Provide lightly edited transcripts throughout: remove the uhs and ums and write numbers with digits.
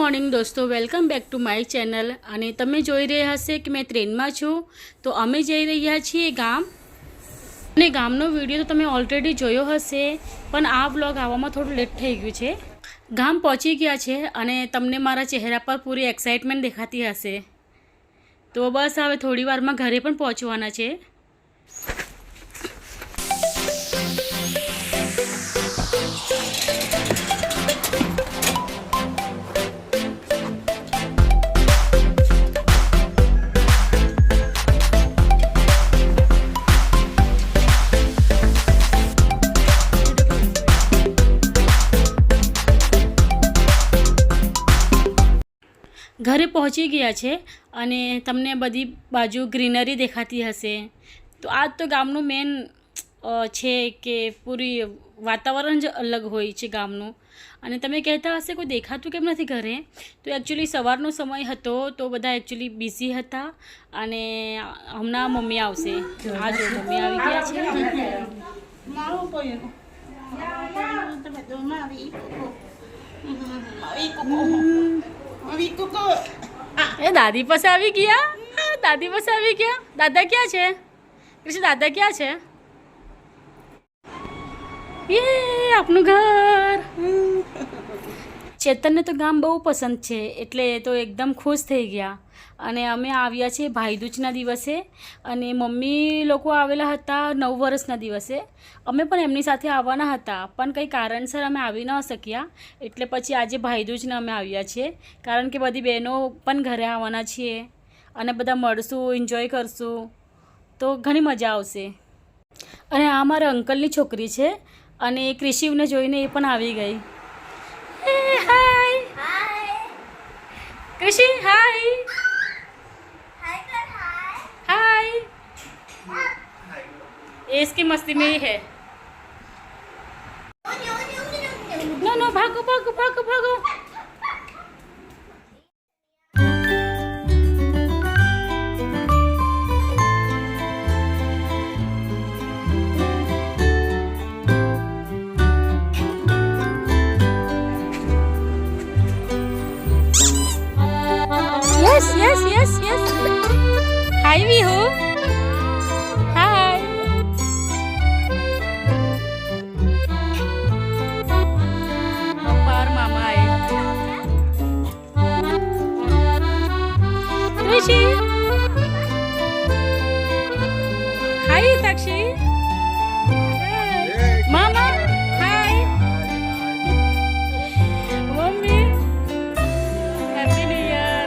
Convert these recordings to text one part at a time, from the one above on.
Morning દોસ્તો, welcome back to my channel. અને તમે જોઈ રહ્યા હશે કે મેં ટ્રેનમાં છું, તો અમે જઈ રહ્યા છીએ ગામ। અને ગામનો વિડીયો તો તમે ઓલરેડી જોયો હશે, પણ આ વ્લોગ આવવામાં થોડું લેટ થઈ ગયું છે। ગામ પહોંચી ગયા છે અને તમને મારા ચહેરા પર પૂરી એક્સાઇટમેન્ટ દેખાતી હશે। તો બસ હવે થોડી વારમાં ઘરે પણ પહોંચવાના છે। ઘરે પહોંચી ગયા છે અને તમને બધી બાજુ ગ્રીનરી દેખાતી હશે। તો આજ તો ગામનું મેન છે કે પૂરી વાતાવરણ જ અલગ હોય છે ગામનું। અને તમે કહેતા હશે કોઈ દેખાતું કેમ નથી ઘરે, તો એકચ્યુઅલી સવારનો સમય હતો તો બધા એકચ્યુઅલી બિઝી હતા અને હમણાં મમ્મી આવશે। આ જો મમ્મી આવી ગયા છે। એ દાદી પાસે આવી ગયા। દાદી પાસે આવી ગયા। દાદા ક્યાં છે? કૃષ્ણ દાદા ક્યાં છે? એ આપનું ઘર। ચેતનને તો ગામ બહુ પસંદ છે, એટલે તો એકદમ ખુશ થઈ ગયા। અને અમે આવ્યા છીએ ભાઈદૂજના દિવસે અને મમ્મી લોકો આવેલા હતા 9 વર્ષના દિવસે। અમે પણ એમની સાથે આવવાના હતા, પણ કંઈ કારણસર અમે આવી ન શક્યા, એટલે પછી આજે ભાઈદૂજને અમે આવ્યા છીએ, કારણ કે બધી બહેનો પણ ઘરે આવવાના છીએ અને બધા મળશું, એન્જોય કરશું, તો ઘણી મજા આવશે। અને આ મારા અંકલની છોકરી છે અને ક્રિશિવને જોઈને એ પણ આવી ગઈ। હાય ક્રિશી, હાય हाय। ये इसकी मस्ती में ही है। नो नो भागो भागो भागो भागो। Yes yes yes yes. Hi भी हो। हाय। बार मामा आए। ऋषि। हाय ताक्षी। मामा hi. Mummy happy new year.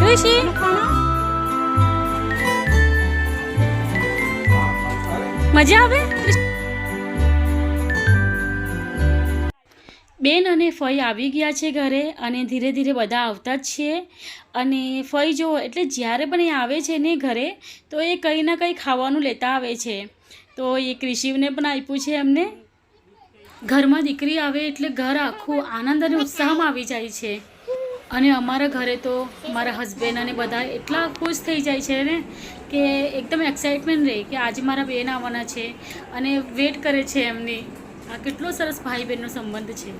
Rishi મજા આવે? બેન અને ફઈ આવી ગયા છે ઘરે અને ધીરે ધીરે બધા આવતા જ છીએ। અને ફઈ જો એટલે જ્યારે પણ એ આવે છે ને ઘરે, તો એ કંઈ ના કંઈ ખાવાનું લેતા આવે છે। તો એ ક્રિશિવને પણ આપ્યું છે એમને। ઘરમાં દીકરી આવે એટલે ઘર આખું આનંદ અને ઉત્સાહમાં આવી જાય છે। અને અમારા ઘરે તો મારા હસબન્ડ અને બધા એટલા ખુશ થઈ જાય છે ને કે એકદમ એક્સાઇટમેન્ટ રહે કે આજે મારા બેન આવવાના છે અને વેટ કરે છે એમની। આ કેટલો સરસ ભાઈ બહેનનો સંબંધ છે।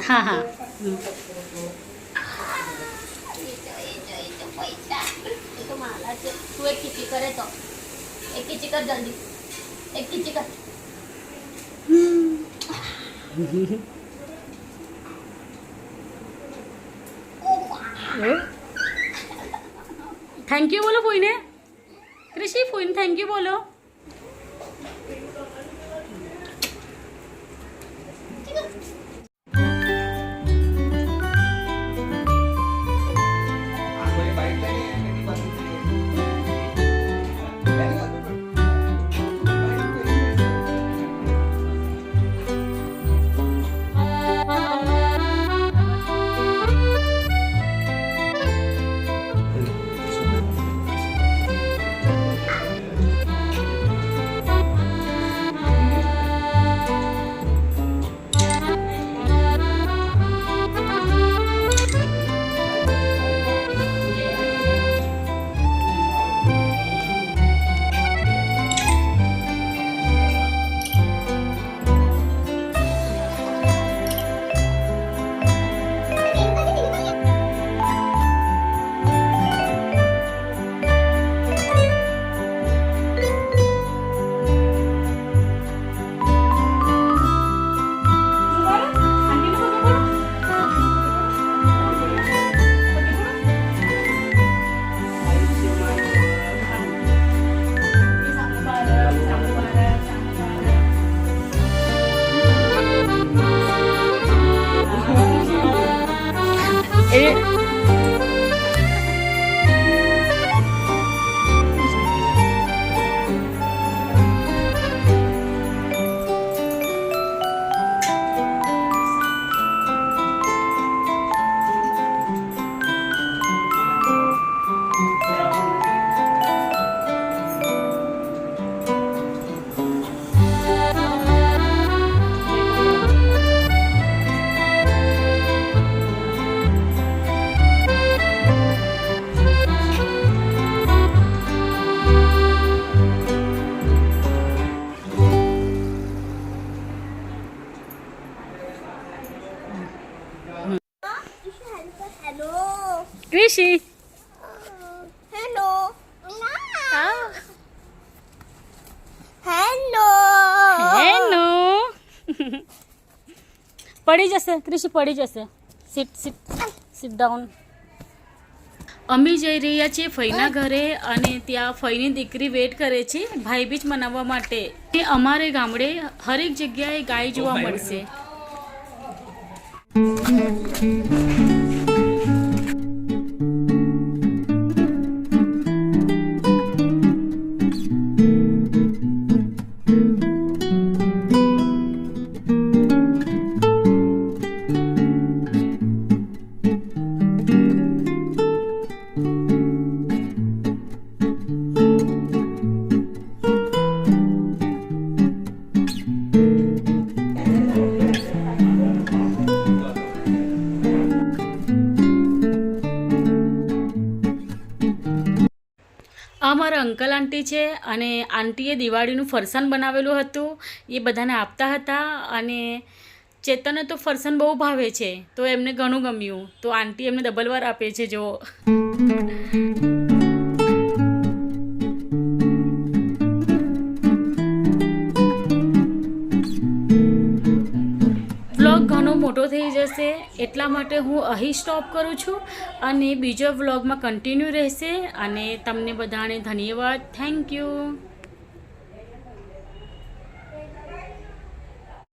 હા હા તું એક ખીચી કરે તો એક ખીચી કર જલ્દી એક ખીચી કર થેન્ક યુ બોલો ફોઈને ક્રિશી ફોઈને થેન્ક યુ બોલો ક્રિશી હેલો હેલો પડી જશે ક્રિશી પડી જશે સીટ સીટ સીટ ડાઉન અમે જઈ રહ્યા છીએ ફઈના ઘરે અને ત્યાં ફઈની દીકરી વેટ કરે છે ભાઈબીજ મનાવવા માટે તે અમારે ગામડે હરેક જગ્યાએ ગાય જોવા મળશે અમારા અંકલ આંટી છે અને આંટીએ દિવાળીનું ફરસાણ બનાવેલું હતું એ બધાને આપતા હતા અને ચેતનને તો ફરસાણ બહુ ભાવે છે તો એમને ઘણું ગમ્યું તો આંટી એમને ડબલ વાર આપે છે જો વ્લોગ ઘણો મોટો થઈ જશે એટલા માટે હું અહીં સ્ટોપ કરું છું અને બીજો વ્લોગમાં કન્ટિન્યુ રહેશે અને તમને બધાને ધન્યવાદ થેન્ક યુ